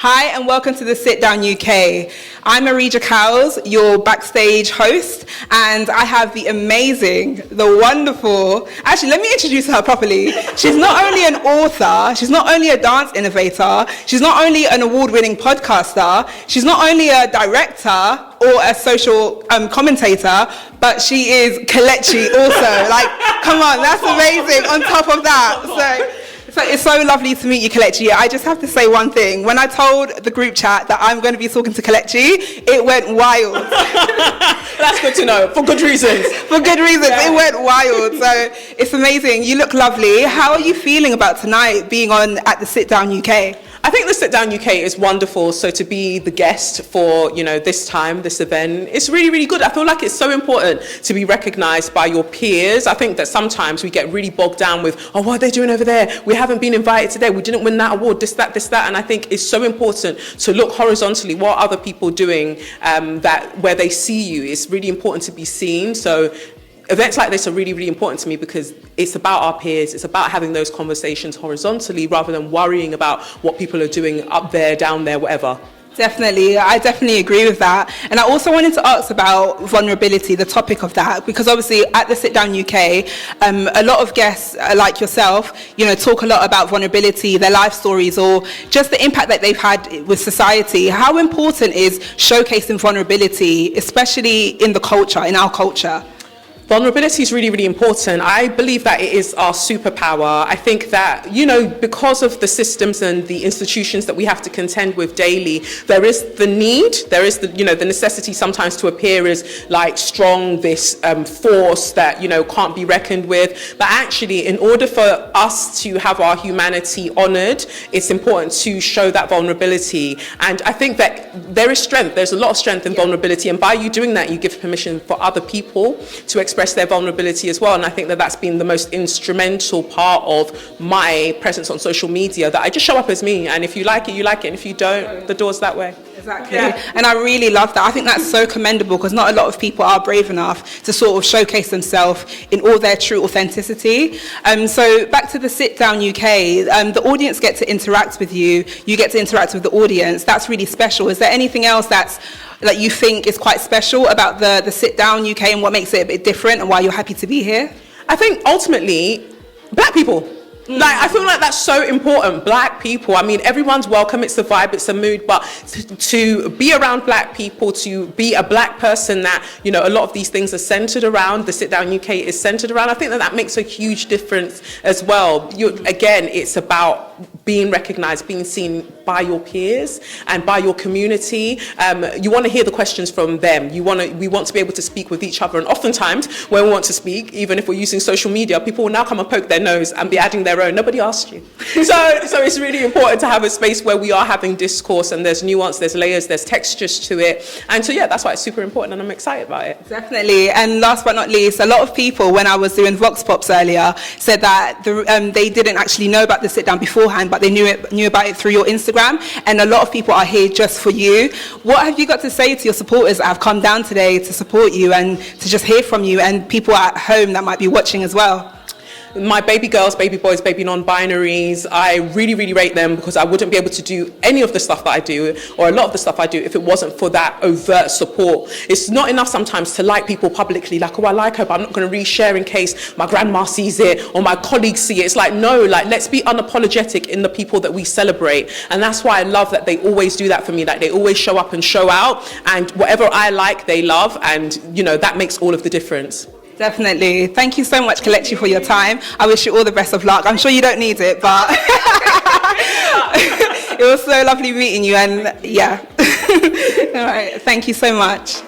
Hi and welcome to the Sitdown UK. I'm Aridja Kals, your Backstage host, and I have the amazing, the wonderful, actually let me introduce her properly. She's not only an author, she's not only a dance innovator, she's not only an award-winning podcaster, she's not only a director or a social commentator, but she is Kelechi also. Like, come on, that's amazing on top of that. So it's so lovely to meet you, Kelechi. I just have to say one thing. When I told the group chat that I'm going to be talking to Kelechi, it went wild. That's good to know, for good reasons. For good reasons, yeah. It went wild. So it's amazing. You look lovely. How are you feeling about tonight being on at the Sitdown UK? I think the Sitdown UK is wonderful. So to be the guest for, this event, it's really, really good. I feel like it's so important to be recognized by your peers. I think that sometimes we get really bogged down with, what are they doing over there? We haven't been invited today. We didn't win that award, this, that. And I think it's so important to look horizontally. What are other people doing where they see you? It's really important to be seen. So events like this are really, really important to me because it's about our peers. It's about having those conversations horizontally rather than worrying about what people are doing up there, down there, whatever. Definitely, I definitely agree with that. And I also wanted to ask about vulnerability, the topic of that, because obviously at the Sitdown UK, a lot of guests like yourself, talk a lot about vulnerability, their life stories, or just the impact that they've had with society. How important is showcasing vulnerability, especially in the culture, in our culture? Vulnerability is really, really important. I believe that it is our superpower. I think that, because of the systems and the institutions that we have to contend with daily, there is the need, there is the necessity sometimes to appear as like strong, this force that, can't be reckoned with. But actually, in order for us to have our humanity honored, it's important to show that vulnerability. And I think that there is strength. There's a lot of strength in vulnerability. And by you doing that, you give permission for other people to express their vulnerability as well. And I think that that's been the most instrumental part of my presence on social media, that I just show up as me, and if you like it, you like it, and if you don't, the door's that way. Exactly. Yeah. And I really love that. I think that's so commendable because not a lot of people are brave enough to sort of showcase themselves in all their true authenticity. So back to the Sitdown UK, the audience get to interact with you, you get to interact with the audience. That's really special. Is there anything else that you think is quite special about the Sitdown UK and what makes it a bit different and why you're happy to be here? I think ultimately, Black people. I feel like that's so important. Black people, everyone's welcome, it's the vibe, it's the mood, but to be around Black people, to be a Black person that, a lot of these things are centered around, the Sitdown UK is centered around, I think that makes a huge difference as well. Again, it's about being recognized, being seen by your peers and by your community. You want to hear the questions from them. We want to be able to speak with each other, and oftentimes when we want to speak, even if we're using social media, people will now come and poke their nose and be adding their own. Nobody asked you. So it's really important to have a space where we are having discourse and there's nuance, there's layers, there's textures to it. And so, that's why it's super important and I'm excited about it. Definitely. And last but not least, a lot of people, when I was doing Vox Pops earlier, said that they didn't actually know about the Sit Down beforehand, but they knew about it through your Instagram. And a lot of people are here just for you. What have you got to say to your supporters that have come down today to support you and to just hear from you, and people at home that might be watching as well? My baby girls, baby boys, baby non-binaries, I really, really rate them because I wouldn't be able to do any of the stuff that I do, or a lot of the stuff I do, if it wasn't for that overt support. It's not enough sometimes to like people publicly, like, I like her, but I'm not going to reshare in case my grandma sees it or my colleagues see it. It's like, no, let's be unapologetic in the people that we celebrate. And that's why I love that they always do that for me. Like, they always show up and show out, and whatever I like, they love, and, that makes all of the difference. Definitely. Thank you so much, Kelechi, for your time. I wish you all the best of luck. I'm sure you don't need it, but it was so lovely meeting you, and all right, thank you so much.